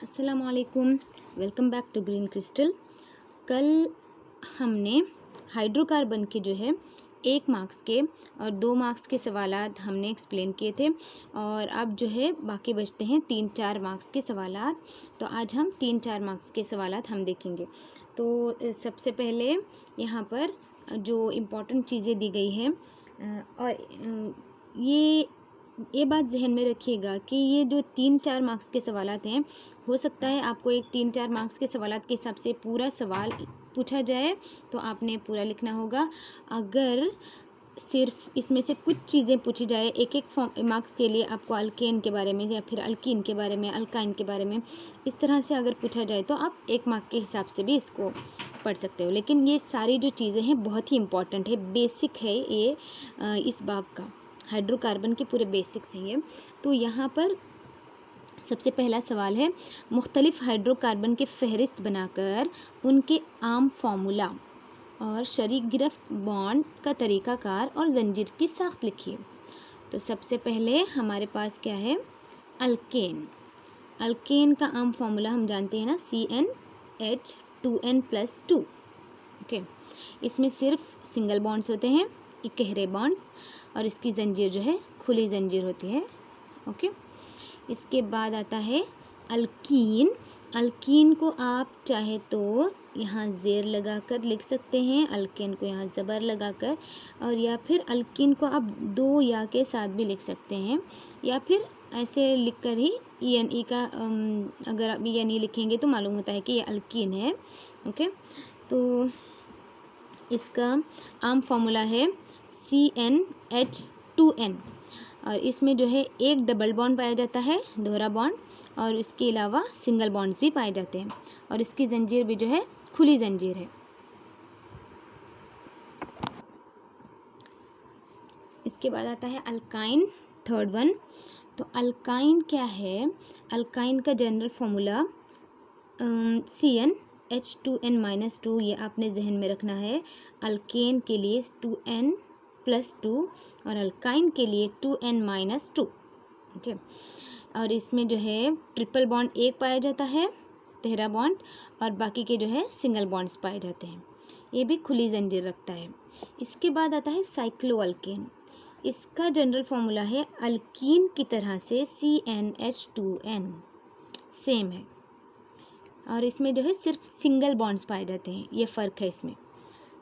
अस्सलाम वालेकुम। Welcome back to Green Crystal. कल हमने हाइड्रोकार्बन के जो है 1 मार्क्स के और 2 मार्क्स के सवालात हमने एक्सप्लेन किए थे और अब जो है बाकी बचते हैं 3-4 मार्क्स के सवालात। तो आज हम 3-4 मार्क्स के सवालात हम देखेंगे। तो सबसे पहले यहाँ पर जो इम्पोर्टेंट चीज़ें दी गई हैं और ये बात जहन में रखिएगा कि ये जो 3-4 मार्क्स के सवालात हैं, हो सकता है आपको एक 3-4 मार्क्स के सवालात के हिसाब से पूरा सवाल पूछा जाए तो आपने पूरा लिखना होगा। अगर सिर्फ इसमें से कुछ चीज़ें पूछी जाए एक मार्क्स के लिए, आपको अल्केन के बारे में या फिर अल्कीन के बारे में, अल्काइन के बारे में इस तरह से अगर पूछा जाए तो आप 1 मार्क के हिसाब से भी इसको पढ़ सकते हो। लेकिन ये सारी जो चीज़ें हैं बहुत ही इम्पॉर्टेंट है, बेसिक है ये इस बाब का। हाइड्रोकार्बन के पूरे बेसिक्स हैं ये। तो यहाँ पर सबसे पहला सवाल है, मुख्तलिफ हाइड्रोकार्बन के फहरिस्त बनाकर उनके आम फार्मूला और शरीक गिरफ्त बॉन्ड का तरीक़ाकार और जंजीर की साख्त लिखिए। तो सबसे पहले हमारे पास क्या है, अल्केन। अल्केन का आम फार्मूला हम जानते हैं ना, CnH2n+2। ओके, इसमें सिर्फ सिंगल बॉन्ड्स होते हैं, इकहरे बॉन्ड्स, और इसकी जंजीर जो है खुली जंजीर होती है। ओके, इसके बाद आता है अल्कीन। अल्कीन को आप चाहे तो यहाँ ज़ेर लगाकर लिख सकते हैं, अल्केन को यहाँ ज़बर लगाकर, और या फिर अल्कीन को आप 2 या के साथ भी लिख सकते हैं, या फिर ऐसे लिखकर ही ENE का अगर आप ENE लिखेंगे तो मालूम होता है कि ये अल्कीन है। ओके, तो इसका आम फार्मूला है CnH2n, और इसमें जो है एक डबल बॉन्ड पाया जाता है, दोहरा बॉन्ड, और इसके अलावा सिंगल बॉन्ड्स भी पाए जाते हैं, और इसकी जंजीर भी जो है खुली जंजीर है। इसके बाद आता है अल्काइन, थर्ड वन। तो अल्काइन क्या है, अल्काइन का जनरल फार्मूला CnH2n-2, ये आपने जहन में रखना है। अल्केन के लिए 2n+2 और अल्काइन के लिए 2n-2। ओके, और इसमें जो है ट्रिपल बॉन्ड एक पाया जाता है, तिहरा बॉन्ड, और बाकी के जो है सिंगल बॉन्ड्स पाए जाते हैं। ये भी खुली जंजीर रखता है। इसके बाद आता है साइक्लोअल्केन। इसका जनरल फार्मूला है अल्कीन की तरह से CnH2n, सेम है, और इसमें जो है सिर्फ सिंगल बॉन्ड्स पाए जाते हैं, ये फ़र्क है इसमें।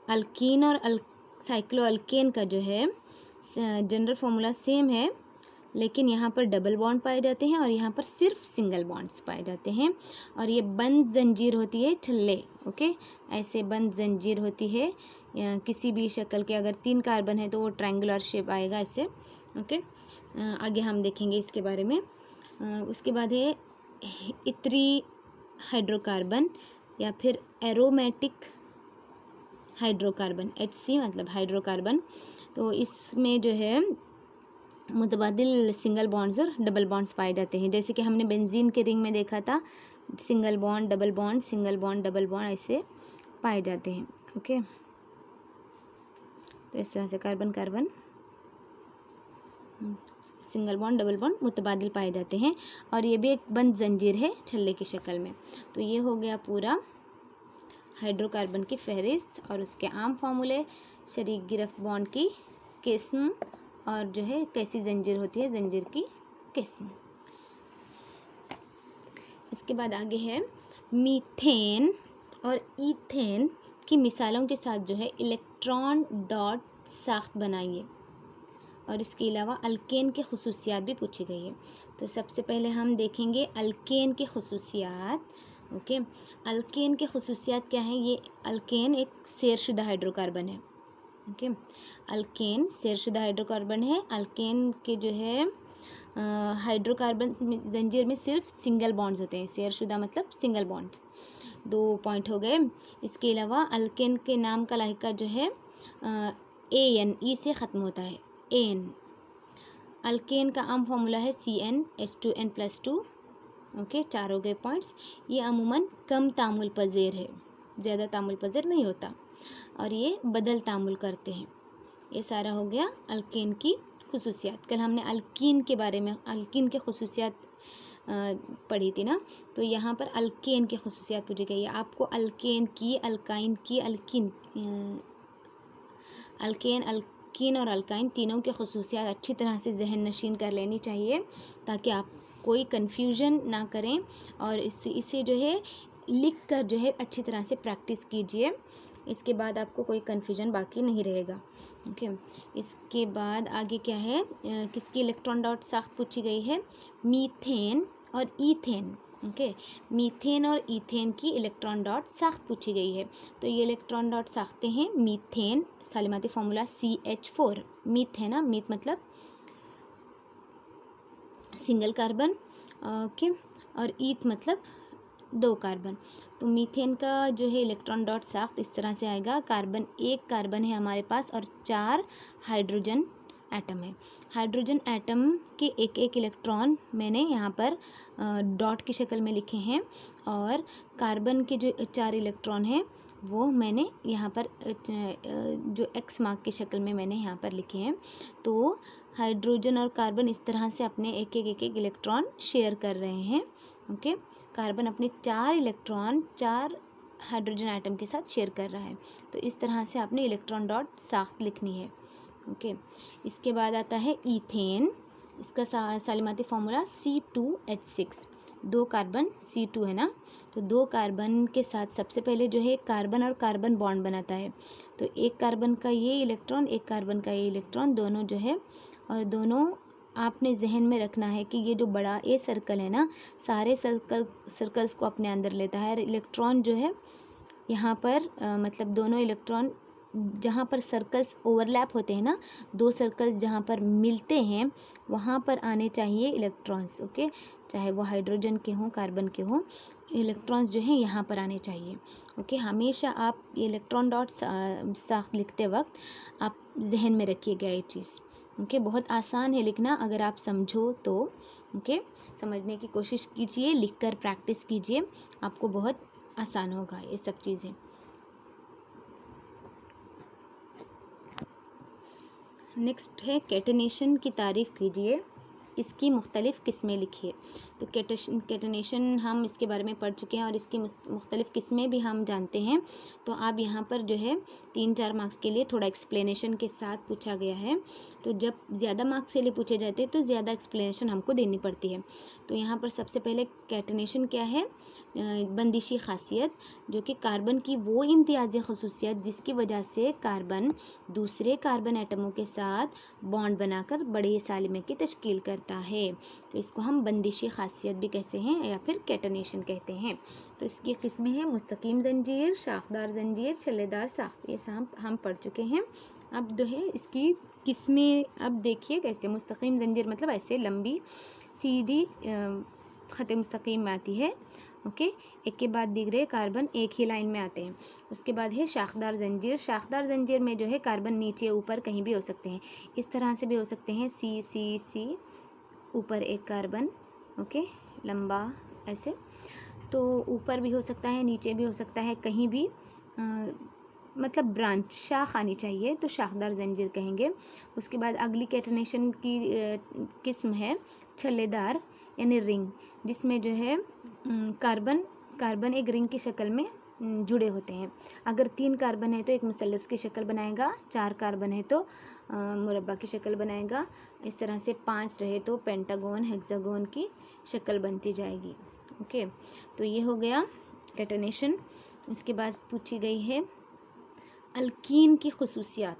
अल्कीन और साइक्लोअल्केन का जो है जनरल फार्मूला सेम है, लेकिन यहाँ पर डबल बॉन्ड पाए जाते हैं और यहाँ पर सिर्फ सिंगल बॉन्ड्स पाए जाते हैं, और ये बंद जंजीर होती है, छल्ले। ओके, ऐसे बंद जंजीर होती है किसी भी शक्ल के। अगर 3 कार्बन है तो वो ट्रायंगुलर शेप आएगा इससे। ओके, आगे हम देखेंगे इसके बारे में। उसके बाद है इतरी हाइड्रोकार्बन या फिर एरोमेटिक हाइड्रोकार्बन, HC मतलब हाइड्रोकार्बन। तो इसमें जो है मुतबादिल सिंगल बॉन्ड्स और डबल बॉन्ड्स पाए जाते हैं, जैसे कि हमने बेंजीन के रिंग में देखा था, single bond, double bond, single bond, double bond ऐसे पाए जाते हैं। ओके, तो इस तरह से carbon carbon single bond, double bond मुतबादिल पाए जाते हैं, और ये भी एक बंद जंजीर है छल्ले की शक्ल में। तो ये हो गया पूरा हाइड्रोकार्बन की फहरिस्त और उसके आम फार्मूले, शरीक गिरफ्त बॉन्ड की किस्म, और जो है कैसी जंजीर होती है, जंजीर की किस्म। इसके बाद आगे है मीथेन और ईथेन की मिसालों के साथ जो है इलेक्ट्रॉन डॉट साख्त बनाइए, और इसके अलावा अल्केन के खुसूसियात भी पूछी गई है। तो सबसे पहले हम देखेंगे अल्केन के खुसूसियात। ओके, अल्केन के खुसूसियात क्या हैं, ये अल्केन एक सेरशुदा हाइड्रोकार्बन है। ओके, अल्केन सेरशुदा हाइड्रोकार्बन है। अल्केन के जो है हाइड्रोकार्बन जंजीर में सिर्फ सिंगल बॉन्ड्स होते हैं, सेरशुदा मतलब सिंगल बॉन्ड्स। 2 पॉइंट हो गए। इसके अलावा अल्केन के नाम का लाहिका जो है AN, ई से ख़त्म होता है, AN। अल्केन का आम फार्मूला है CnH2n+2। ओके, 4 हो गए पॉइंट्स। ये अमूमन कम तामुल पज़ीर है, ज़्यादा तामुल पज़ीर नहीं होता, और ये बदल तामुल करते हैं। ये सारा हो गया अल्केन की खुसूसियात। कल हमने अल्कीन के बारे में, अल्कीन के खुसूसियात पढ़ी थी ना, तो यहाँ पर अल्केन की खसूसियात पूछी गई है। आपको अल्केन की, अल्काइन की, अल्कीन और अल्काइन तीनों के खसूसियात अच्छी तरह से जहन नशीन कर लेनी चाहिए, ताकि आप कोई कन्फ्यूजन ना करें, और इसे जो है लिख कर जो है अच्छी तरह से प्रैक्टिस कीजिए। इसके बाद आपको कोई कन्फ्यूजन बाकी नहीं रहेगा। ओके, इसके बाद आगे क्या है, किसकी इलेक्ट्रॉन डॉट साख्त पूछी गई है, मीथेन और ईथेन। ओके, मीथेन और ईथेन की इलेक्ट्रॉन डॉट साख्त पूछी गई है। तो ये इलेक्ट्रॉन डॉट साख्तें हैं, मीथेन सालिमाती फॉर्मूला CH4, मीथ है ना, मीथ मतलब सिंगल कार्बन, ओके, और ईथ मतलब 2 कार्बन। तो मीथेन का जो है इलेक्ट्रॉन डॉट साख्त इस तरह से आएगा, कार्बन, एक कार्बन है हमारे पास और 4 हाइड्रोजन एटम है। हाइड्रोजन एटम के एक एक इलेक्ट्रॉन मैंने यहाँ पर डॉट की शक्ल में लिखे हैं, और कार्बन के जो 4 इलेक्ट्रॉन हैं वो मैंने यहाँ पर जो एक्स मार्क की शक्ल में मैंने यहाँ पर लिखे हैं। तो हाइड्रोजन और कार्बन इस तरह से अपने एक एक इलेक्ट्रॉन शेयर कर रहे हैं। ओके, कार्बन अपने 4 इलेक्ट्रॉन 4 हाइड्रोजन एटम के साथ शेयर कर रहा है। तो इस तरह से आपने इलेक्ट्रॉन डॉट साख्त लिखनी है। ओके, इसके बाद आता है ईथेन। इसका सालिमाती फॉर्मूला C2H6, 2 कार्बन C2 है ना, तो 2 कार्बन के साथ सबसे पहले जो है कार्बन और कार्बन बॉन्ड बनाता है। तो एक कार्बन का ये इलेक्ट्रॉन, एक कार्बन का ये इलेक्ट्रॉन, दोनों जो है, और दोनों आपने जहन में रखना है कि ये जो बड़ा ए सर्कल है ना, सारे सर्कल्स को अपने अंदर लेता है। इलेक्ट्रॉन जो है यहाँ पर मतलब दोनों इलेक्ट्रॉन जहाँ पर सर्कल्स ओवरलैप होते हैं ना, 2 सर्कल्स जहाँ पर मिलते हैं वहाँ पर आने चाहिए इलेक्ट्रॉन्स। ओके, चाहे वो हाइड्रोजन के हों, कार्बन के हों, इलेक्ट्रॉन्स जो हैं यहाँ पर आने चाहिए। ओके, हमेशा आप इलेक्ट्रॉन डॉट साख्त लिखते वक्त आप जहन में रखिएगा ये चीज़। ओके, बहुत आसान है लिखना अगर आप समझो तो। ओके, समझने की कोशिश कीजिए, लिखकर प्रैक्टिस कीजिए, आपको बहुत आसान होगा ये सब चीज़ें। नेक्स्ट है कैटेनेशन की तारीफ़ कीजिए, इसकी मुख्तलिफ़ किस्में लिखिए। तो कैटेनेशन हम इसके बारे में पढ़ चुके हैं और इसकी मुख्तलिफ़ किस्में भी हम जानते हैं। तो आप यहाँ पर जो है 3-4 मार्क्स के लिए थोड़ा एक्सप्लेनेशन के साथ पूछा गया है। तो जब ज़्यादा मार्क्स के लिए पूछे जाते हैं तो ज़्यादा एक्सप्लेनेशन हमको देनी पड़ती है। तो यहाँ पर सबसे पहले कैटेनेशन क्या है, बंदिशी खासियत, जो कि कार्बन की वो इम्तियाजी खसूसियत जिसकी वजह से कार्बन दूसरे कार्बन एटमों के साथ बॉन्ड बनाकर बड़े सालिमे की तश्कील करता है। तो इसको हम बंदिशी खासियत भी कहते हैं या फिर कैटेनेशन कहते हैं। तो इसकी किस्में हैं मुस्तकीम जंजीर, शाखदार जंजीर, छल्लेदार साख्त, ये हम पढ़ चुके हैं। अब जो है इसकी किस्में अब देखिए कैसे। मुस्तकीम जंजीर मतलब ऐसे लंबी सीधी ख़त मुस्तकीम में आती है। ओके, एक के बाद दीगरे कार्बन एक ही लाइन में आते हैं। उसके बाद है शाखदार जंजीर। शाखदार जंजीर में जो है कार्बन नीचे ऊपर कहीं भी हो सकते हैं, इस तरह से भी हो सकते हैं, सी सी सी, ऊपर एक कार्बन, ओके, लंबा ऐसे, तो ऊपर भी हो सकता है, नीचे भी हो सकता है, कहीं भी मतलब ब्रांच शाख आनी चाहिए, तो शाखदार जंजीर कहेंगे। उसके बाद अगली कैटेनेशन की किस्म है छल्लेदार यानी रिंग, जिसमें जो है कार्बन एक रिंग की शक्ल में जुड़े होते हैं। अगर 3 कार्बन है तो एक मुसल्लस की शक्ल बनाएगा, 4 कार्बन है तो मुरब्बा की शक्ल बनाएगा, इस तरह से 5 रहे तो पेंटागोन, हेक्सागोन की शक्ल बनती जाएगी। ओके, तो ये हो गया कैटेनेशन। उसके बाद पूछी गई है अल्कीन की खसूसियात।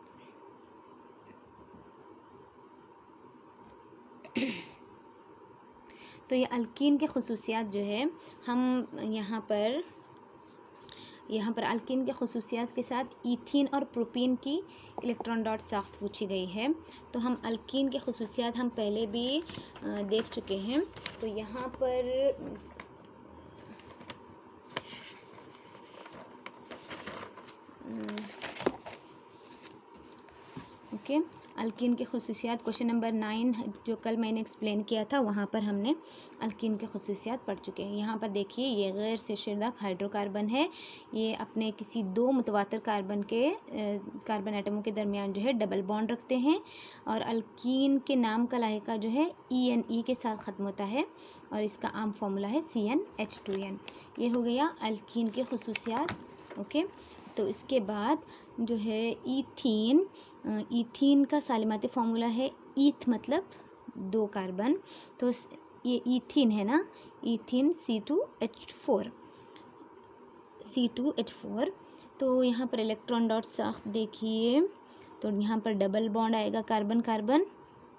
तो ये अल्कीन के खसूसियात जो है हम यहाँ पर अल्कीन के खसूसियात के साथ ईथीन और प्रोपीन की इलेक्ट्रॉन डॉट साख्त पूछी गई है। तो हम अल्कीन के खसूसियात हम पहले भी देख चुके हैं। तो यहाँ पर ओके, अल्कीन के खसूसियात क्वेश्चन नंबर 9 जो कल मैंने एक्सप्लेन किया था वहाँ पर हमने अल्कीन के खसूसियात पढ़ चुके हैं। यहाँ पर देखिए ये गैर सेशुदा हाइड्रोकार्बन है, ये अपने किसी दो मुतवातर कार्बन एटमों के दरमियान जो है डबल बॉन्ड रखते हैं, और अल्कीन के नाम का लायका जो है ENE के साथ ख़त्म होता है और इसका आम फार्मूला है CnH2n। ये हो गया अल्कीन के खसूसियात। ओके, तो इसके बाद जो है ईथीन का सालिमाती फार्मूला है, ईथ मतलब दो कार्बन, तो ये ईथीन है ना, ईथीन C2H4। तो यहाँ पर इलेक्ट्रॉन डॉट साख्त देखिए, तो यहाँ पर डबल बॉन्ड आएगा कार्बन कार्बन।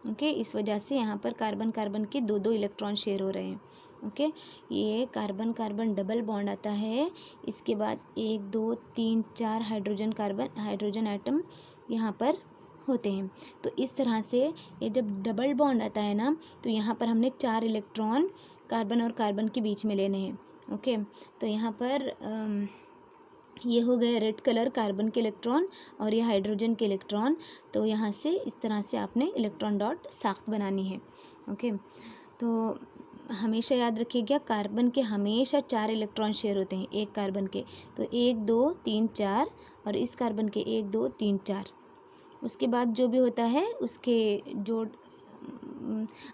ओके, इस वजह से यहाँ पर कार्बन कार्बन के दो दो इलेक्ट्रॉन शेयर हो रहे हैं। ओके, ये कार्बन कार्बन डबल बॉन्ड आता है, इसके बाद 1 2 3 4 हाइड्रोजन एटम यहाँ पर होते हैं। तो इस तरह से ये जब डबल बॉन्ड आता है ना, तो यहाँ पर हमने 4 इलेक्ट्रॉन कार्बन और कार्बन के बीच में लेने हैं। ओके, तो यहाँ पर ये हो गए रेड कलर कार्बन के इलेक्ट्रॉन और ये हाइड्रोजन के इलेक्ट्रॉन। तो यहाँ से इस तरह से आपने इलेक्ट्रॉन डॉट साख्त बनानी है। ओके, तो हमेशा याद रखिएगा कार्बन के हमेशा 4 इलेक्ट्रॉन शेयर होते हैं एक कार्बन के, तो 1 2 3 4, और इस कार्बन के 1 2 3 4। उसके बाद जो भी होता है उसके जो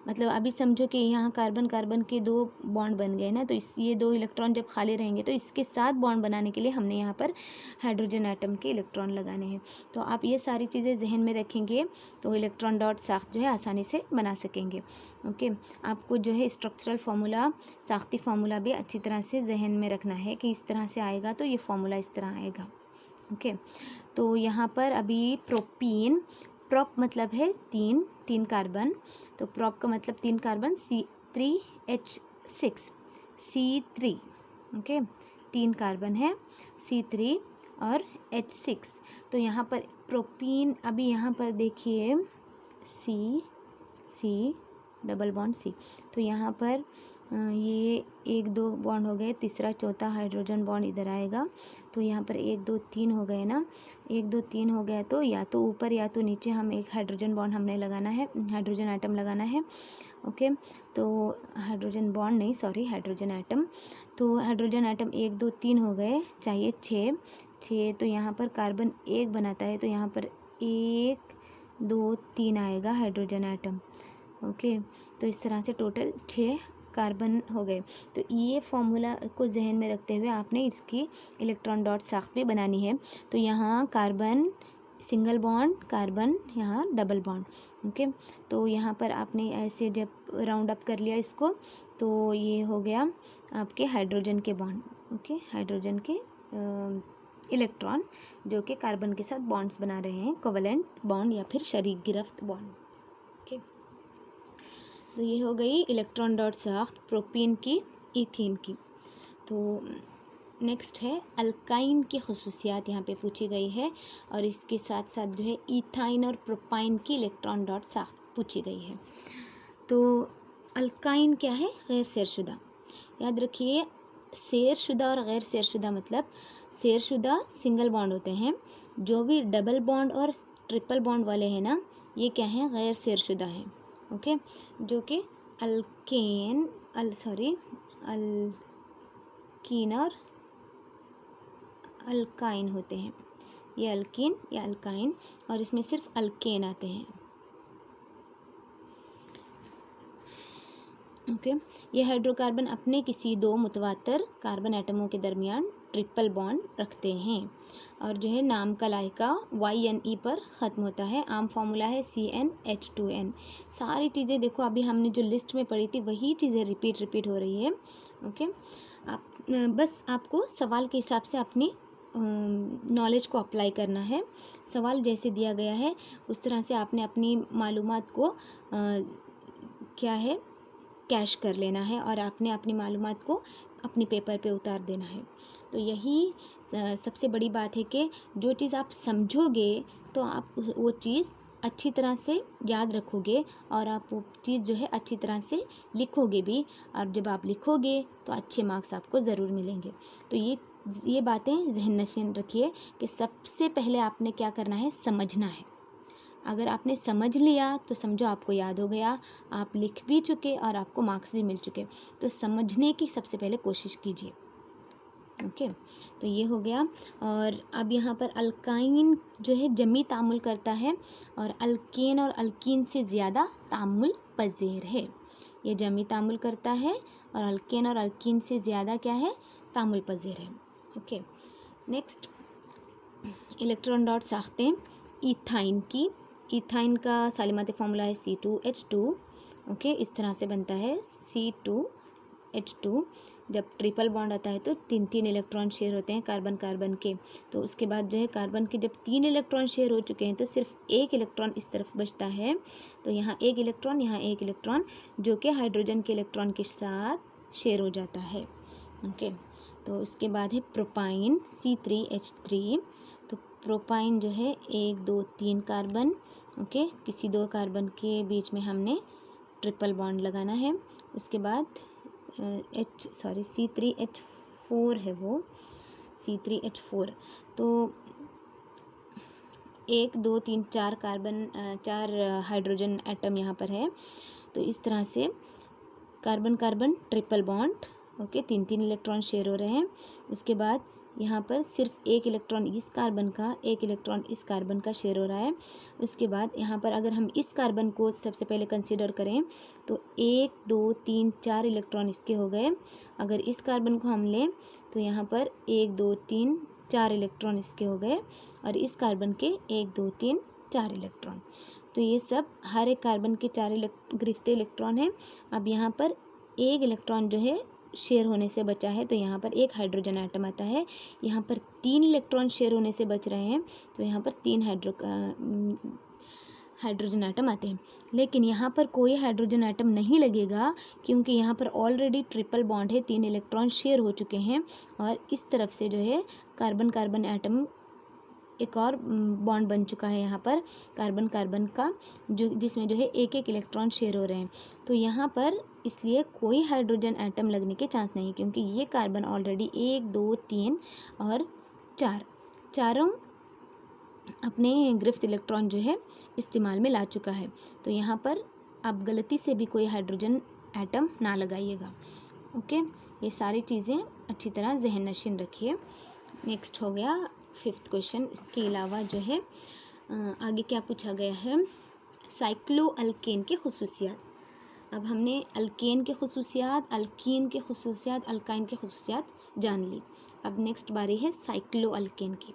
मतलब अभी समझो कि यहाँ कार्बन कार्बन के दो बॉन्ड बन गए ना, तो ये दो इलेक्ट्रॉन जब खाली रहेंगे तो इसके साथ बॉन्ड बनाने के लिए हमने यहाँ पर हाइड्रोजन एटम के इलेक्ट्रॉन लगाने हैं। तो आप ये सारी चीज़ें जहन में रखेंगे तो इलेक्ट्रॉन डॉट साख्त जो है आसानी से बना सकेंगे। ओके, आपको जो है स्ट्रक्चरल फार्मूला, साख्ती फार्मूला भी अच्छी तरह से जहन में रखना है कि इस तरह से आएगा तो ये फार्मूला इस तरह आएगा। ओके, तो यहाँ पर अभी प्रोपीन, प्रोप मतलब है तीन कार्बन, तो प्रोप का मतलब 3 carbon C3H6 C3। Okay, 3 carbon है C3 और H6। तो यहाँ पर प्रोपीन, अभी यहाँ पर देखिए C डबल बॉन्ड C, तो यहाँ पर ये 1 2 बॉन्ड हो गए, तीसरा चौथा हाइड्रोजन बॉन्ड इधर आएगा, तो यहाँ पर 1 2 3 हो गए ना, 1 2 3 हो गया, तो या तो ऊपर या तो नीचे हम एक हाइड्रोजन बॉन्ड हमने लगाना है, हाइड्रोजन एटम लगाना है। ओके, तो हाइड्रोजन बॉन्ड नहीं, सॉरी हाइड्रोजन एटम। तो हाइड्रोजन एटम 1 2 3 हो गए, चाहिए 6, तो यहाँ पर कार्बन 1 बनाता है, तो यहाँ पर 1 2 3 आएगा हाइड्रोजन एटम। ओके, तो इस तरह से टोटल 6 कार्बन हो गए। तो ये फॉर्मूला को जहन में रखते हुए आपने इसकी इलेक्ट्रॉन डॉट साख्त भी बनानी है। तो यहाँ कार्बन सिंगल बॉन्ड, कार्बन यहाँ डबल बॉन्ड। ओके, तो यहाँ पर आपने ऐसे जब राउंड अप कर लिया इसको, तो ये हो गया आपके हाइड्रोजन के बॉन्ड। ओके, हाइड्रोजन के इलेक्ट्रॉन जो कि कार्बन के साथ बॉन्ड्स बना रहे हैं, कोवेलेंट बॉन्ड या फिर शरीक गिरफ्त बॉन्ड। ओके, तो ये हो गई इलेक्ट्रॉन डॉट साख्त प्रोपीन की, ईथीन की। तो नेक्स्ट है अल्काइन की खसूसियात यहाँ पे पूछी गई है, और इसके साथ साथ जो है इथाइन और प्रोपाइन की इलेक्ट्रॉन डॉट साख्त पूछी गई है। तो अल्काइन क्या है? गैर सेरशुदा। याद रखिए, सेरशुदा और गैर सेरशुदा मतलब सेरशुदा सिंगल बॉन्ड होते हैं, जो भी डबल बॉन्ड और ट्रिपल बॉन्ड वाले हैं ना, ये क्या हैं? गैर सेरशुदा हैं। ओके, जो कि अल्कीन और अल्काइन होते हैं। ये अल्कीन या अल्काइन, और इसमें सिर्फ अल्केन आते हैं। ओके, ये हाइड्रोकार्बन अपने किसी दो मुतवातर कार्बन एटमों के दरमियान ट्रिपल बॉन्ड रखते हैं, और जो है नाम का लायका YNE पर ख़त्म होता है। आम फार्मूला है CnH2n। सारी चीज़ें देखो, अभी हमने जो लिस्ट में पढ़ी थी वही चीज़ें रिपीट हो रही है। ओके, आप बस आपको सवाल के हिसाब से अपनी नॉलेज को अप्लाई करना है। सवाल जैसे दिया गया है उस तरह से आपने अपनी मालूमात को क्या है, कैश कर लेना है, और आपने अपनी मालूमात को अपनी पेपर पे उतार देना है। तो यही सबसे बड़ी बात है कि जो चीज़ आप समझोगे तो आप वो चीज़ अच्छी तरह से याद रखोगे, और आप वो चीज़ जो है अच्छी तरह से लिखोगे भी, और जब आप लिखोगे तो अच्छे मार्क्स आपको ज़रूर मिलेंगे। तो ये बातें जहन नशीन रखिए कि सबसे पहले आपने क्या करना है, समझना है। अगर आपने समझ लिया तो समझो आपको याद हो गया, आप लिख भी चुके और आपको मार्क्स भी मिल चुके। तो समझने की सबसे पहले कोशिश कीजिए। ओके, तो ये हो गया। और अब यहाँ पर अल्काइन जो है जमी तामुल करता है और अल्केन और अल्कीन से ज़्यादा तामुल पज़ीर है। ये जमी तामुल करता है और अल्केन और अल्कीन से ज़्यादा क्या है, तामुल पज़ीर है। ओके, नेक्स्ट इलेक्ट्रॉन डॉट साख्तें इथाइन की। इथाइन का सालिमाती फॉर्मूला है C2H2। ओके, इस तरह से बनता है C2H2। जब ट्रिपल बॉन्ड आता है तो 3 इलेक्ट्रॉन शेयर होते हैं कार्बन कार्बन के। तो उसके बाद जो है कार्बन के जब 3 इलेक्ट्रॉन शेयर हो चुके हैं तो सिर्फ एक इलेक्ट्रॉन इस तरफ बचता है। तो यहाँ एक इलेक्ट्रॉन, यहाँ एक इलेक्ट्रॉन, जो कि हाइड्रोजन के इलेक्ट्रॉन के साथ शेयर हो जाता है। ओके, तो उसके बाद है प्रोपाइन C3H3। तो प्रोपाइन जो है 1 2 3 कार्बन। ओके, किसी 2 कार्बन के बीच में हमने ट्रिपल बॉन्ड लगाना है। उसके बाद C3H4 है वो, C3H4। तो 1 2 3 4 कार्बन 4 हाइड्रोजन एटम यहाँ पर है। तो इस तरह से carbon carbon triple bond. Okay, 3 electron share हो रहे हैं। उसके बाद यहाँ पर सिर्फ एक इलेक्ट्रॉन इस कार्बन का, एक इलेक्ट्रॉन इस कार्बन का शेयर हो रहा है। उसके बाद यहाँ पर अगर हम इस कार्बन को सबसे पहले कंसीडर करें तो 1 2 3 4 इलेक्ट्रॉन इसके हो गए। अगर इस कार्बन को हम लें तो यहाँ पर 1 2 3 4 इलेक्ट्रॉन इसके हो गए और इस कार्बन के 1 2 3 4 इलेक्ट्रॉन। तो ये सब हर एक कार्बन के 4 गिरफ्ते इलेक्ट्रॉन हैं। अब यहाँ पर एक इलेक्ट्रॉन जो है शेयर होने से बचा है, तो यहाँ पर एक हाइड्रोजन एटम आता है। यहाँ पर 3 इलेक्ट्रॉन शेयर होने से बच रहे हैं, तो यहाँ पर 3 हाइड्रोजन एटम आते हैं। लेकिन यहाँ पर कोई हाइड्रोजन एटम नहीं लगेगा क्योंकि यहाँ पर ऑलरेडी ट्रिपल बॉन्ड है, 3 इलेक्ट्रॉन शेयर हो चुके हैं और इस तरफ से जो है कार्बन कार्बन एटम एक और बॉन्ड बन चुका है यहाँ पर कार्बन कार्बन का, जो जिसमें जो है एक एक इलेक्ट्रॉन शेयर हो रहे हैं। तो यहाँ पर इसलिए कोई हाइड्रोजन एटम लगने के चांस नहीं, क्योंकि ये कार्बन ऑलरेडी 1 2 3 और 4 चारों अपने गिरफ्त इलेक्ट्रॉन जो है इस्तेमाल में ला चुका है। तो यहाँ पर अब गलती से भी कोई हाइड्रोजन एटम ना लगाइएगा। ओके, ये सारी चीज़ें अच्छी तरह जहन नशीन रखिए। नेक्स्ट हो गया 5th क्वेश्चन। इसके अलावा जो है आगे क्या पूछा गया है, साइक्लो अल्केन के खुसूसियात। अब हमने अल्केन के खुसूसियात, अल्कीन के खुसूसियात, अल्काइन के खुसूसियात जान ली। अब नेक्स्ट बारी है साइक्लो अल्केन की।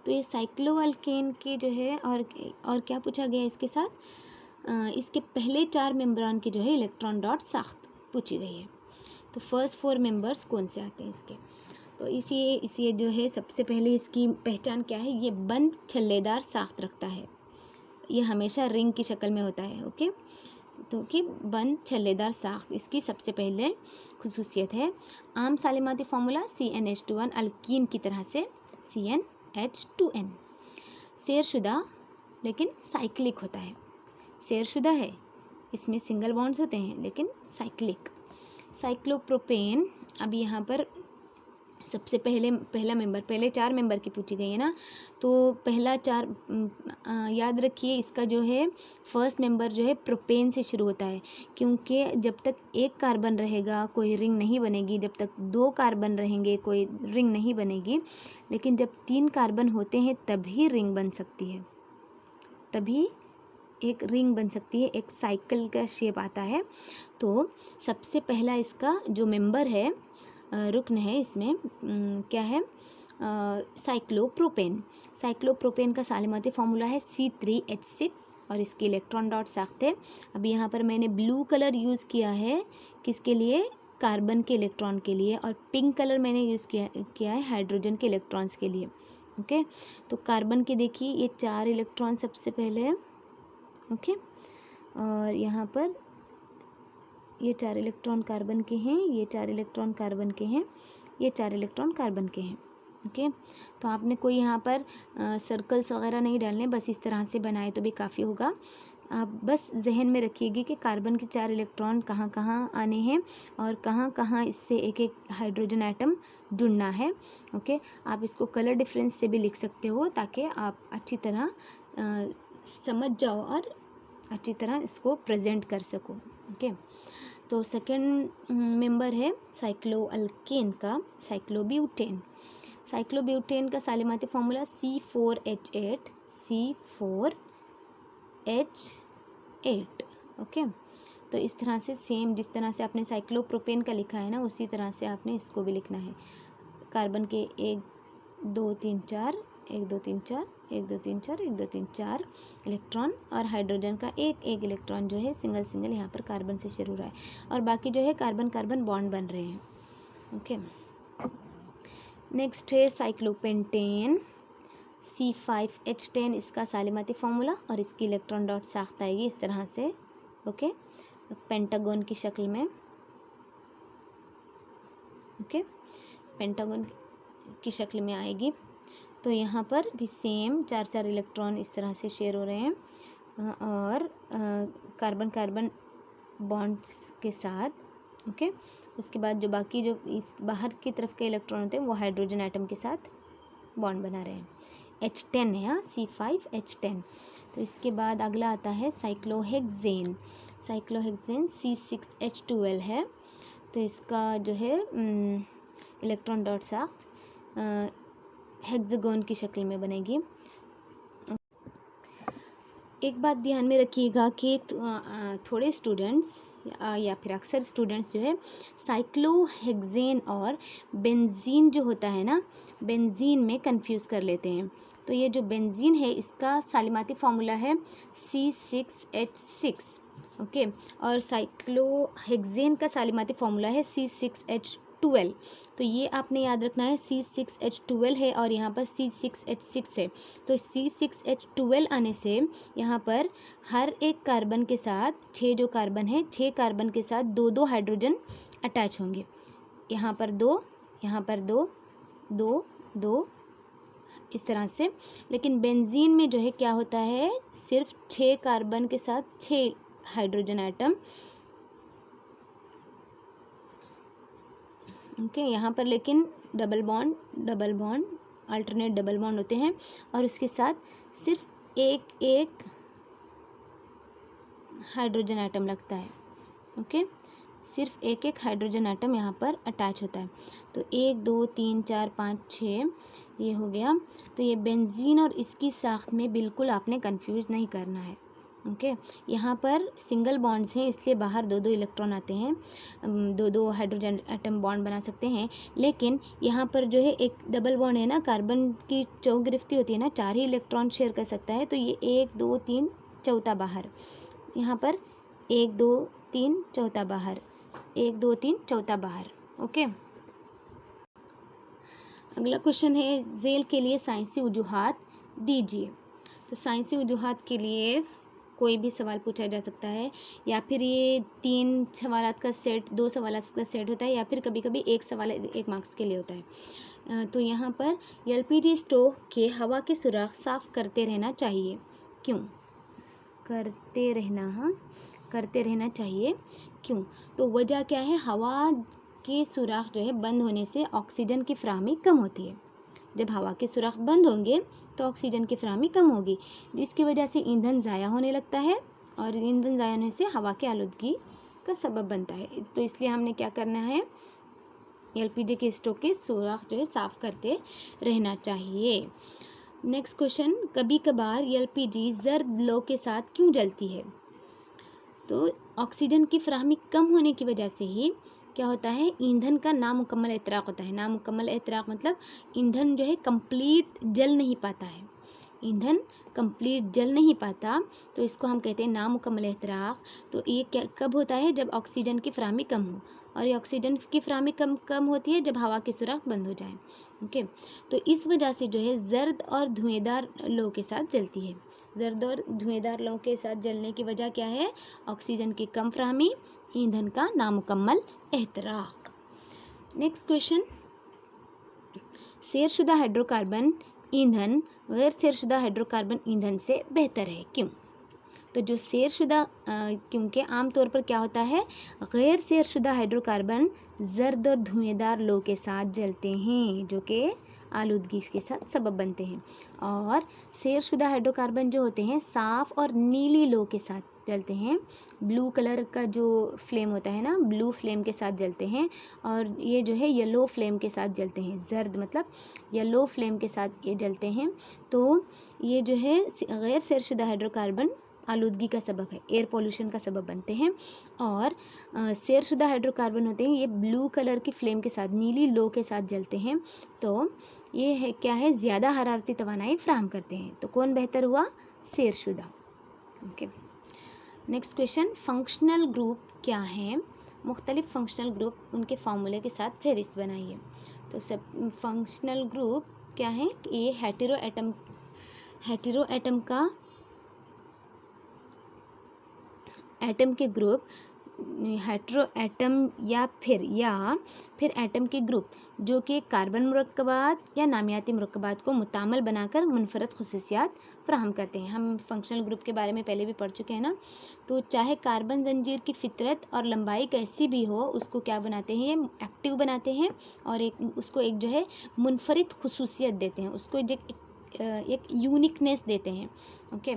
तो ये साइक्लो अल्केन के जो है और क्या पूछा गया इसके साथ, इसके पहले 4 मेम्ब्रान की जो है इलेक्ट्रॉन डॉट साख्त पूछी गई है। तो फर्स्ट 4 मेंबर्स कौन से आते हैं इसके, तो इसी जो है सबसे पहले इसकी पहचान क्या है, ये बंद छल्लेदार साख्त रखता है। ये हमेशा रिंग की शक्ल में होता है। ओके, तो कि बंद छल्लेदार साख्त इसकी सबसे पहले खुसूसियत है। आम सालिमाती फार्मूला CnH2n अल्कीन की तरह से CnH2n। शेयरशुदा लेकिन साइक्लिक होता है। शेयरशुदा है, इसमें सिंगल बॉन्ड्स होते हैं लेकिन साइक्लिक। साइक्लोप्रोपेन, अब यहाँ पर सबसे पहला मेंबर, पहले 4 मेंबर की पूछी गई है ना, तो पहला 4 याद रखिए, इसका जो है फर्स्ट मेंबर जो है प्रोपेन से शुरू होता है, क्योंकि जब तक एक कार्बन रहेगा कोई रिंग नहीं बनेगी, जब तक 2 कार्बन रहेंगे कोई रिंग नहीं बनेगी। लेकिन जब 3 कार्बन होते हैं तभी रिंग बन सकती है, तभी एक रिंग बन सकती है, एक साइकिल का शेप आता है। तो सबसे पहला इसका जो मेंबर है, रुकन है इसमें, क्या है, साइक्लोप्रोपेन। साइक्लोप्रोपेन का सालिमाती फार्मूला है C3H6 और इसकी इलेक्ट्रॉन डॉट साख्त है। अब यहाँ पर मैंने ब्लू कलर यूज़ किया है किसके लिए, कार्बन के इलेक्ट्रॉन के लिए, और पिंक कलर मैंने यूज़ किया है हाइड्रोजन के इलेक्ट्रॉन्स के लिए। ओके, तो कार्बन के देखिए ये 4 इलेक्ट्रॉन सबसे पहले है। ओके, और यहाँ पर ये 4 इलेक्ट्रॉन कार्बन के हैं, ये 4 इलेक्ट्रॉन कार्बन के हैं, ये 4 इलेक्ट्रॉन कार्बन के हैं। ओके, तो आपने कोई यहाँ पर सर्कल्स वगैरह नहीं डालने, बस इस तरह से बनाए तो भी काफ़ी होगा। आप बस जहन में रखिएगा कि कार्बन के 4 इलेक्ट्रॉन कहाँ कहाँ आने हैं और कहाँ कहाँ इससे एक एक हाइड्रोजन एटम जुड़ना है। ओके, आप इसको कलर डिफरेंस से भी लिख सकते हो ताकि आप अच्छी तरह समझ जाओ और अच्छी तरह इसको प्रेजेंट कर सको। ओके, तो सेकंड मेंबर है साइक्लोअल्केन का साइक्लोब्यूटेन। साइक्लोब्यूटेन का सालिमाती फॉर्मूला C4H8 C4H8। ओके, तो इस तरह से सेम जिस तरह से आपने साइक्लोप्रोपेन का लिखा है ना, उसी तरह से आपने इसको भी लिखना है। कार्बन के 1 2 3 4 1 2 3 4 1 2 3 4 1 2 3 4 इलेक्ट्रॉन, और हाइड्रोजन का एक एक इलेक्ट्रॉन जो है सिंगल सिंगल यहाँ पर कार्बन से शुरू हो रहा है, और बाकी जो है कार्बन कार्बन बॉन्ड बन रहे हैं। ओके, नेक्स्ट है साइक्लोपेंटेन C5H10, इसका सालिमाती फॉर्मूला, और इसकी इलेक्ट्रॉन डॉट साख्त आएगी इस तरह से। ओके, पेंटागन की शक्ल में। ओके, पेंटागन की शक्ल में आएगी। तो यहाँ पर भी सेम 4 इलेक्ट्रॉन इस तरह से शेयर हो रहे हैं, और कार्बन कार्बन बॉन्ड्स के साथ। ओके, उसके बाद जो बाकी जो बाहर की तरफ के इलेक्ट्रॉन होते हैं वो हाइड्रोजन एटम के साथ बॉन्ड बना रहे हैं। H10 है यहाँ, C5H10। तो इसके बाद अगला आता है साइक्लोहेक्सेन। साइक्लोहेक्सेन C6H12 है। तो इसका जो है इलेक्ट्रॉन डॉट साख्त हेक्सागोन की शक्ल में बनेगी। एक बात ध्यान में रखिएगा कि थोड़े स्टूडेंट्स या फिर अक्सर स्टूडेंट्स जो है साइक्लोहेक्सेन और बेंजीन जो होता है ना, बेंजीन में कंफ्यूज कर लेते हैं। तो ये जो बेंजीन है इसका सालिमाती फॉर्मूला है C6H6। ओके, और साइक्लोहेक्सेन का सालिमाती फॉर्मूला है C6H12। तो ये आपने याद रखना है, C6H12 है और यहाँ पर C6H6 है। तो C6H12 आने से यहाँ पर हर एक कार्बन के साथ 6 जो कार्बन है, 6 कार्बन के साथ 2 हाइड्रोजन अटैच होंगे। यहाँ पर 2, यहाँ पर 2, 2, 2 इस तरह से। लेकिन बेंजीन में जो है क्या होता है, सिर्फ 6 कार्बन के साथ 6 हाइड्रोजन एटम। ओके, यहाँ पर लेकिन double bond alternate double bond होते हैं, और उसके साथ सिर्फ एक एक हाइड्रोजन एटम लगता है। ओके, सिर्फ एक एक हाइड्रोजन एटम यहाँ पर अटैच होता है। तो 1 2 3 4 5 6 ये हो गया। तो ये बेंजीन और इसकी साख्त में बिल्कुल आपने कंफ्यूज नहीं करना है। ओके, यहाँ पर सिंगल बॉन्ड्स हैं इसलिए बाहर 2 इलेक्ट्रॉन आते हैं, 2 हाइड्रोजन एटम बॉन्ड बना सकते हैं। लेकिन यहाँ पर जो है एक डबल बॉन्ड है ना, कार्बन की चौगिरफ्ती होती है ना, 4 ही इलेक्ट्रॉन शेयर कर सकता है। तो ये 1 2 3 चौथा बाहर, यहाँ पर 1 2 3 चौथा बाहर, 1 2 3 चौथा बाहर। ओके, अगला क्वेश्चन है जेल के लिए साइंसी वजूहात दीजिए। तो साइंसी वजूहात के लिए कोई भी सवाल पूछा जा सकता है, या फिर ये 3 सवालात का सेट, 2 सवालात का सेट होता है, या फिर कभी कभी एक सवाल 1 मार्क्स के लिए होता है। तो यहाँ पर LPG स्टोव के हवा के सुराख साफ करते रहना चाहिए, क्यों? करते रहना चाहिए, क्यों? तो वजह क्या है, हवा के सुराख जो है बंद होने से ऑक्सीजन की फराहमी कम होती है। जब हवा के सुराख बंद होंगे तो ऑक्सीजन की फराहमी कम होगी, जिसकी वजह से ईंधन ज़ाया होने लगता है, और ईंधन ज़ाया होने से हवा की आलूदगी का सबब बनता है। तो इसलिए हमने क्या करना है, LPG के स्टोव के सुराख जो है साफ करते रहना चाहिए। नेक्स्ट क्वेश्चन, कभी कभार LPG जर्द लो के साथ क्यों जलती है? तो ऑक्सीजन की फराहमी कम होने की वजह से ही क्या होता है, ईंधन का नामुकम्मल एहतराक होता है। नामुकम्मल एहतराक मतलब ईंधन जो है कंप्लीट जल नहीं पाता है, ईंधन कंप्लीट जल नहीं पाता, तो इसको हम कहते हैं नामुकम्मल एहतराक। तो ये कब होता है, जब ऑक्सीजन की फराहमी कम हो, और ये ऑक्सीजन की फराहमी कम होती है जब हवा के सुराख बंद हो जाए। ओके, तो इस वजह से जो है जर्द और धुएंदार लौ के साथ जलती है। जर्द और धुएंदार लौ के साथ जलने की वजह क्या है, ऑक्सीजन की कम फराहमी, ईंधन का नामुकम्मल एहतराक। नेक्स्ट क्वेश्चन, सेरशुदा हाइड्रोकार्बन ईंधन गैर सेरशुदा हाइड्रोकार्बन ईंधन से बेहतर है, क्यों? तो जो सेरशुदा, क्योंकि आमतौर पर क्या होता है, गैर सेरशुदा हाइड्रोकार्बन जर्द और धुएंदार लौ के साथ जलते हैं, जो कि आलूदगी के साथ सबब बनते हैं। और शेरशुदा हाइड्रोकार्बन जो होते हैं साफ और नीली लो के साथ जलते हैं। ब्लू कलर का जो फ्लेम होता है ना, ब्लू फ्लेम के साथ जलते हैं, और ये जो है येलो फ्लेम के साथ जलते हैं। जर्द मतलब येलो फ्लेम के साथ ये जलते हैं। तो ये जो है गैर शेरशुदा हाइड्रोकार्बन आलूदगी का सबब है, एयर पोल्यूशन का सबब बनते हैं। और शेरशुदा हाइड्रोकार्बन होते हैं ये ब्लू कलर की फ्लेम के साथ, नीली लो के साथ जलते हैं। तो ये है क्या है, ज़्यादा हरारती तवानाई फ्राहम करते हैं। तो कौन बेहतर हुआ, शेरशुदा। Okay, next question, functional group क्या है? मुख्तलिफ फंक्शनल ग्रुप उनके फार्मूले के साथ फहरिस्त बनाइए। तो सब फंक्शनल ग्रुप क्या है, ये हेटेरो एटम का एटम के ग्रुप, हेटेरो एटम या फिर एटम के ग्रुप जो कि कार्बन मुरक्कबात या नामियाती मुरक्कबात को मुतामल बनाकर मुनफरद खुसूसियात फ्राहम करते हैं। हम फंक्शनल ग्रुप के बारे में पहले भी पढ़ चुके हैं ना। तो चाहे कार्बन जंजीर की फितरत और लंबाई कैसी भी हो, उसको क्या बनाते हैं, ये एक्टिव बनाते हैं और उसको एक जो है मुनफरद खुसूसियत देते हैं, उसको एक यूनिकनेस देते हैं। ओके,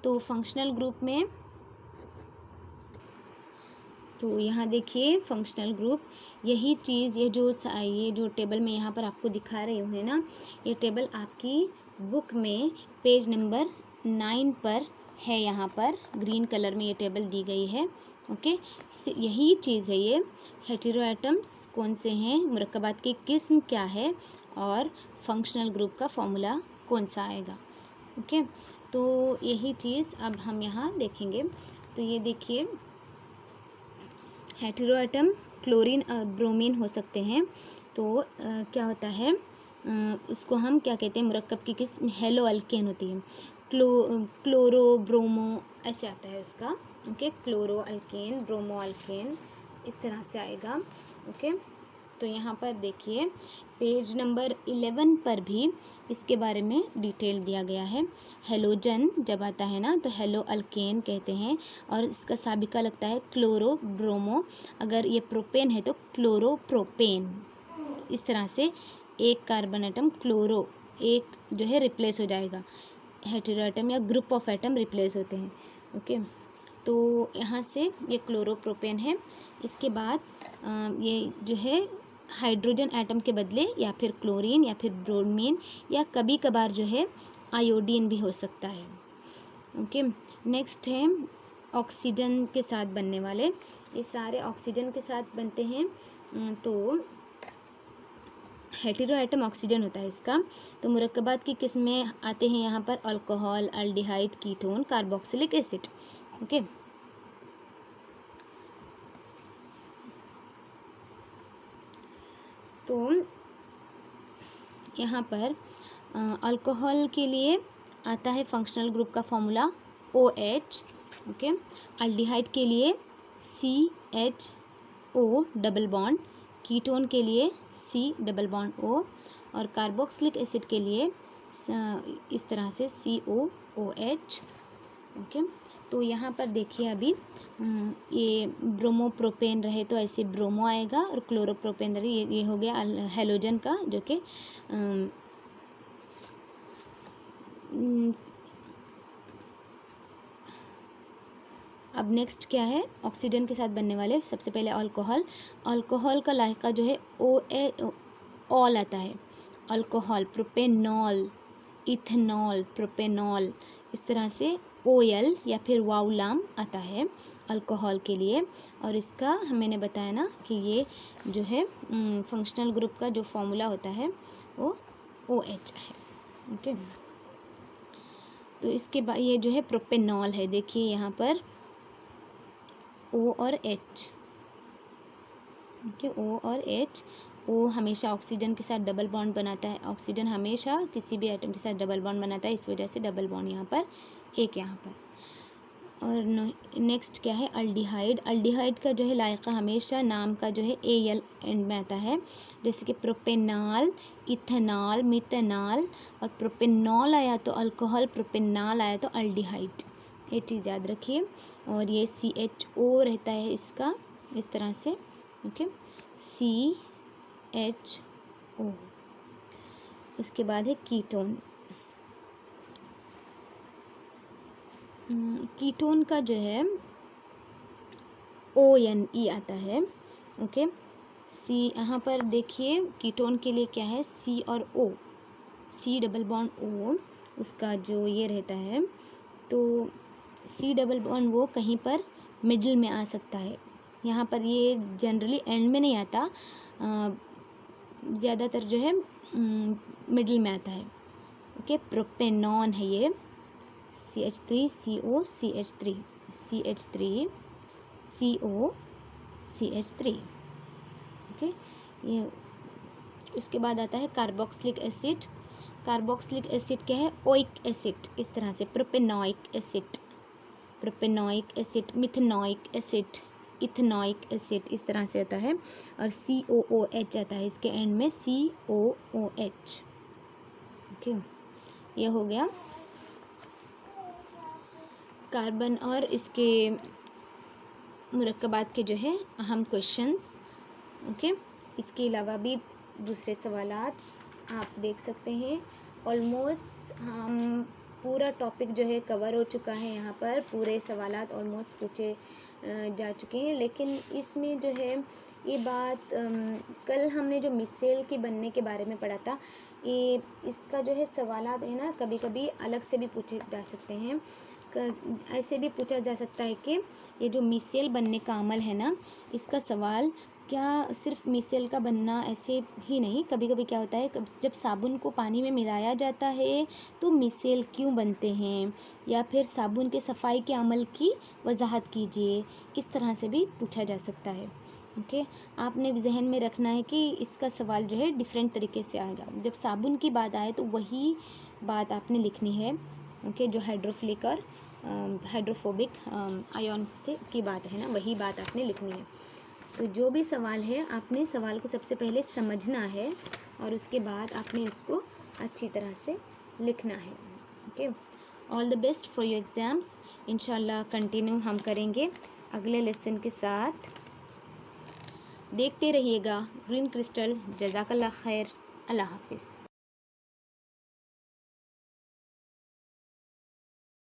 तो फंक्शनल ग्रुप में, तो यहाँ देखिए फंक्शनल ग्रुप, यही चीज़, ये जो टेबल में यहाँ पर आपको दिखा रही हूँ है ना, ये टेबल आपकी बुक में पेज नंबर 9 पर है। यहाँ पर ग्रीन कलर में ये टेबल दी गई है। ओके, यही चीज़ है ये, हेटेरो एटम्स कौन से हैं, मुरक्कबात की किस्म क्या है, और फंक्शनल ग्रुप का फॉर्मूला कौन सा आएगा। ओके, तो यही चीज़ अब हम यहाँ देखेंगे। तो ये देखिए, हेटेरो एटम क्लोरीन ब्रोमीन हो सकते हैं। तो क्या होता है, उसको हम क्या कहते हैं, मुरक्कब की किस्म हेलो अल्केन होती है। क्लोरो ब्रोमो ऐसे आता है उसका। Okay, chloro alkane, bromo alkane, इस तरह से आएगा। ओके, तो यहाँ पर देखिए पेज नंबर 11 पर भी इसके बारे में डिटेल दिया गया है। हेलोजन जब आता है ना, तो हेलो अल्केन कहते हैं, और इसका साबिका लगता है क्लोरो ब्रोमो। अगर ये प्रोपेन है तो क्लोरो प्रोपेन। इस तरह से एक कार्बन एटम क्लोरो एक जो है रिप्लेस हो जाएगा, हेटेरो एटम या ग्रुप ऑफ एटम रिप्लेस होते हैं। ओके, तो यहाँ से ये क्लोरोप्रोपेन है। इसके बाद ये जो है हाइड्रोजन एटम के बदले या फिर क्लोरीन या फिर ब्रोमीन या कभी कभार जो है आयोडीन भी हो सकता है। ओके, नेक्स्ट है ऑक्सीजन के साथ बनने वाले, ये सारे ऑक्सीजन के साथ बनते हैं। तो हेटेरो एटम ऑक्सीजन होता है इसका। तो मुरक्कबात की किस्में आते हैं यहाँ पर, alcohol, aldehyde, ketone, carboxylic acid. Okay, तो यहाँ पर अल्कोहल के लिए आता है फंक्शनल ग्रुप का फॉर्मूला OH। ओके, अल्डिहाइड के लिए CHO डबल बॉन्ड, कीटोन के लिए C डबल बॉन्ड O, और कार्बोक्सिलिक एसिड के लिए इस तरह से COOH। ओके, तो यहाँ पर देखिए अभी ये ब्रोमोप्रोपेन रहे तो ऐसे ब्रोमो आएगा, और क्लोरोप्रोपेन रहे ये हो गया हेलोजन का, जो कि अब नेक्स्ट क्या है, ऑक्सीजन के साथ बनने वाले, सबसे पहले अल्कोहल का लायका जो है ऑल आता है। अल्कोहल, प्रोपेनॉल, इथेनॉल, प्रोपेनॉल, इस तरह से OL या फिर वाउलाम आता है अल्कोहल के लिए। और इसका मैंने बताया ना कि ये जो है फंक्शनल ग्रुप का जो फॉर्मूला होता है वो OH है। ओके, तो इसके बाद ये जो है प्रोपेनॉल है, देखिए यहाँ पर O और H। ओके, O और H। O हमेशा ऑक्सीजन के साथ डबल बॉन्ड बनाता है, ऑक्सीजन हमेशा किसी भी एटम के साथ डबल बॉन्ड बनाता है, इस वजह से डबल बॉन्ड यहाँ पर, एक यहाँ पर। और नेक्स्ट क्या है, अल्डिहाइड का जो है लायका हमेशा नाम का जो है AL एंड में आता है, जैसे कि प्रोपेनॉल, इथेनॉल, मिथेनॉल, और प्रोपेनॉल आया तो अल्कोहल, प्रोपेनॉल आया तो अल्डिहाइड, ये चीज़ याद रखिए। और ये CHO रहता है इसका, इस तरह से। Okay, CHO। उसके बाद है कीटोन। कीटोन का जो है ONE आता है। ओके, सी यहाँ पर देखिए कीटोन के लिए क्या है, C और O, C double bond O उसका जो ये रहता है, तो C डबल बॉन्ड वो कहीं पर मिडिल में आ सकता है। यहाँ पर ये जनरली एंड में नहीं आता, ज़्यादातर जो है मिडिल में आता है। ओके, प्रोपेनॉन है ये, CH3CO CH3 CH3 CO CH3। Okay, ये उसके बाद आता है कार्बोक्सिलिक एसिड। कार्बोक्सिलिक एसिड क्या है, ओइक एसिड, इस तरह से propanoic acid, propanoic acid, methanoic acid, ethanoic acid, इस तरह से होता है। और COOH आता है इसके एंड में, COOH। ओके, ये हो गया कार्बन और इसके मुरक्कबात के जो है अहम क्वेश्चंस। ओके, इसके अलावा भी दूसरे सवालात आप देख सकते हैं। ऑलमोस्ट हम पूरा टॉपिक जो है कवर हो चुका है, यहाँ पर पूरे सवालात ऑलमोस्ट पूछे जा चुके हैं। लेकिन इसमें जो है ये बात कल हमने जो मिसेल के बनने के बारे में पढ़ा था, ये इसका जो है सवालात है ना, कभी कभी अलग से भी पूछे जा सकते हैं। ऐसे भी पूछा जा सकता है कि ये जो मिसेल बनने का अमल है ना, इसका सवाल क्या सिर्फ मिसेल का बनना ऐसे ही नहीं, कभी कभी क्या होता है जब साबुन को पानी में मिलाया जाता है तो मिसेल क्यों बनते हैं, या फिर साबुन के सफाई के अमल की वजाहत कीजिए, इस तरह से भी पूछा जा सकता है। ओके, आपने जहन में रखना है कि इसका सवाल जो है डिफरेंट तरीके से आएगा। जब साबुन की बात आए तो वही बात आपने लिखनी है। ओके, जो हाइड्रोफिलिक और हाइड्रोफोबिक आयन से की बात है ना, वही बात आपने लिखनी है। तो जो भी सवाल है आपने सवाल को सबसे पहले समझना है और उसके बाद आपने उसको अच्छी तरह से लिखना है। Okay, all the best for your exams. इंशाल्लाह कंटिन्यू हम करेंगे अगले लेसन के साथ। देखते रहिएगा ग्रीन क्रिस्टल। जज़ाकल्लाह खैर। अल्लाह हाफिज़।